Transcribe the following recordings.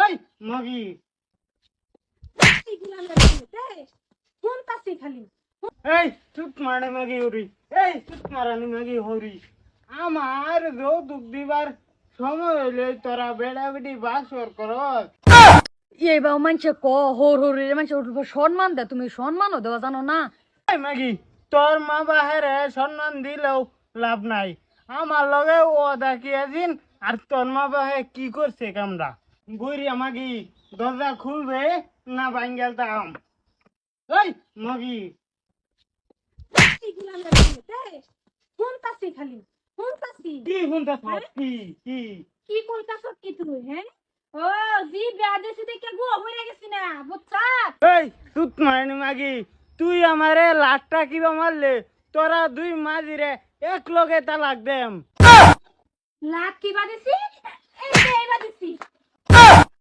ওই মাগি এই চুপ মারে মাগি হরি এই চুপ মারানি মাগি হরি আমার যৌতুক দিবার সময় হইলে তোরা বেড়া বেড়ি বাসর করস। এইবার মানুষে হর হরি মানুষে সম্মান দেয়, তুমি সম্মানও দেওয়া জানো না? এই মাগি তোর মা বাহেরে সম্মান দিলেও লাভ নাই, আমার লগে ও দেখিয়েছিন আর তোর মা বাহে কি করছে কামড়া বুড়ি মাগি দরজা খুলবে না ভাঙ্গেল তাম। ওই মাগি খালি কি শুনতে কি কি কি কইতাছ কি তুমি? হ্যাঁ, ও জি বেয়াদেশি দেখে গো হইরা গেছি না, বুঝছা? এই তুত মারনি মাগি তুই আমারে লাটটা কিবা মারলে তোরা দুই মাঝিরে এক লগে তালাক দেম। লাত কি বাদিছি? এই যে এই বাদিছি।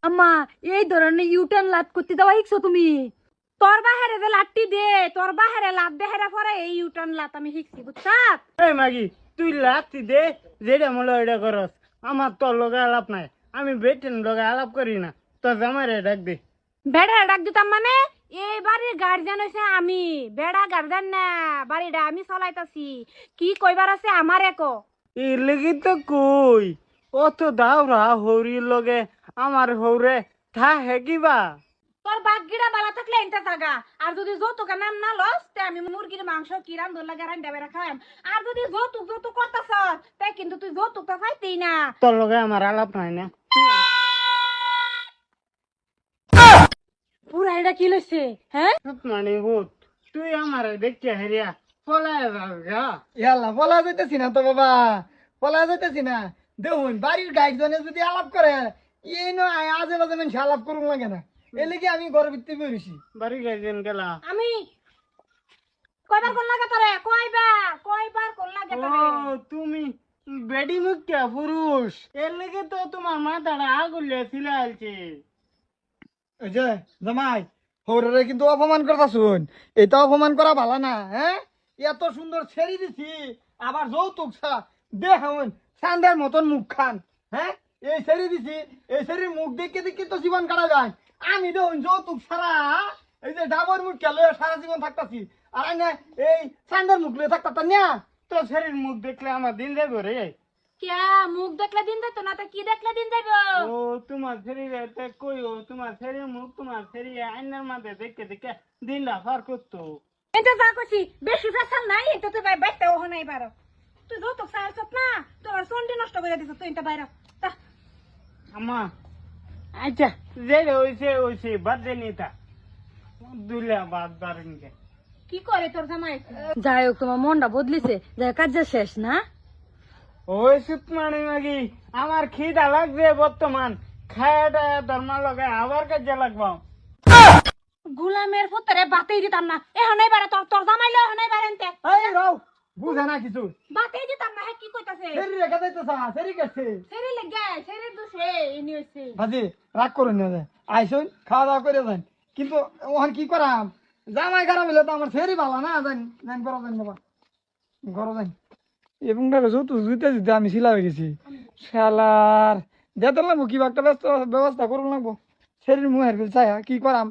আম্মা এই ধরনের ইউটার্ন লাত করতে দেওয়া শিখছো তুমি? তোর বাহারে যে লাটটি দে, তোর বাহারে লাত দেহেরা পরে এই ইউটার্ন লাত আমি শিখছি, বুঝছা? এই মাগি তুই লাতি দে যেটা মনে এটা করস, আমার তোর লগে আলাপ নাই, আমি বেটেন লগে আলাপ করি না, তোর জামাইরে ডাক দে। বেড়া ডাক দিতাম মানে? এই বাড়ির গার্জিয়ান হইছে আমি, বেড়া গার্জিয়ান না, বাড়িটা আমি চলাইতাছি। কি কইবার আছে আমারে কো। এর লেগে তো কই অত দাওরা হরির লগে আমার হৌরে থা হে কিবা। তোর বাগগিরা বালা থাকলে এনতে জাগা, আর যদি যৌতুকের নাম না লস তে আমি মুরগির মাংস কিরাম দোল লাগা রান্দা বেরা খাইম। আর যদি যৌতুক করতাছ তাই কিন্তু তুই যৌতুকটা পাইতেই না। তোর লগে আমার আলাপ নাই না। পুরা এটা কি লইছে? হ্যাঁ, মানে ভূত তুই আমার দেখতে হেরিয়া পলায় যা। ইয়াল্লা বলা যাইতেছি না তো বাবা, বলা যাইতেছি না। দেখুন বাড়ির গাইডজনে যদি আলাপ করে এই নয় আজে বাজে মানুষ আলাপ করুন লাগে না, এর লেগে আমি ঘরের ভিতরে বেরিয়েছি। বাড়ি গাইছেন গেলা আমি কয়বার কোন লাগে তোরে? কয়বার কোন লাগে ও তোরে? তুমি বেডি মুখ্য পুরুষ, এর লেগে তো তোমার মাথাটা আগুলে ছিলাইছে। ওই যে জামাই হৌরে কিন্তু অপমান করতা শুন, এটা অপমান করা ভালো না। হ্যাঁ, এত সুন্দর ছেড়ে দিছি আবার যৌতুক দেখুন সান্দের মতন মুখ খান। হ্যাঁ, এই ছেড়ে দিছি, এই ছেড়ে মুখ দেখে দেখে তো জীবন কাটা যায়। আমি দেখুন যৌতুক ছাড়া এই যে ডাবর মুখ খেলে সারা জীবন থাকতাছি, আর আমি এই সান্দের মুখ লিয়ে থাকতাম না। তো শরীর মুখ দেখলে আমার দিন যাবে রে। ক্যা মুখ দেখলে দিন যাইতো না তো কি দেখলে দিন যাইবো? ও তোমার শরীরে কই ও তোমার শরীর মুখ তোমার শরীরে আইনার মাঝে দেখে দেখে দিনটা পার করতো। এটা যা কইছি বেশি ফেসাল নাই, এটা তো ভাই বাইতে ওহ নাই বারো। তুই যৌতুক চাইছত না, তোর সন্ডি নষ্ট করে দিছ তুই, এটা বাইরে তা। আমা আচ্ছা যে হইছে বাদ দে নিতা দুলা বাদ বারেনকে কি করে তোর জামাই? যাই হোক তোমার মনটা বদলিছে, যাই কাজ শেষ না? ওই সুত মানে নাকি আমার খিদা লাগছে বর্তমান, খায়াটা ধর্মা লগে আবার কাজে লাগবো। গুলামের পুত্রে বাতেই দিতাম না, এহনই বারে তোর তোর জামাইলে এহনই বারেনতে এই রাও বুঝে না কিছু, বাতেই দিতাম না। হ্যাঁ কি কইতাছে? সেরি রেখা যাইতেছা, সেরি গেছে। সেরে লেগে সেরে দুসে এনি হইছে। ভাজি রাগ করুন না, আইসুন খাওয়া দাওয়া করে যান, কিন্তু ওখান কি করাম জামাই খারাপ হইলে তো আমার ফেরি ভালো না। যান যান করো, যান বাবা ঘর যান। এবং যৌতুক জুইতে জুইতে আমি শিলা হয়ে গেছি শালার, যেতে লাগবো কিবা একটা ব্যবস্থা করুন লাগবো। শরীর মুহের ফেল চাই কি করাম।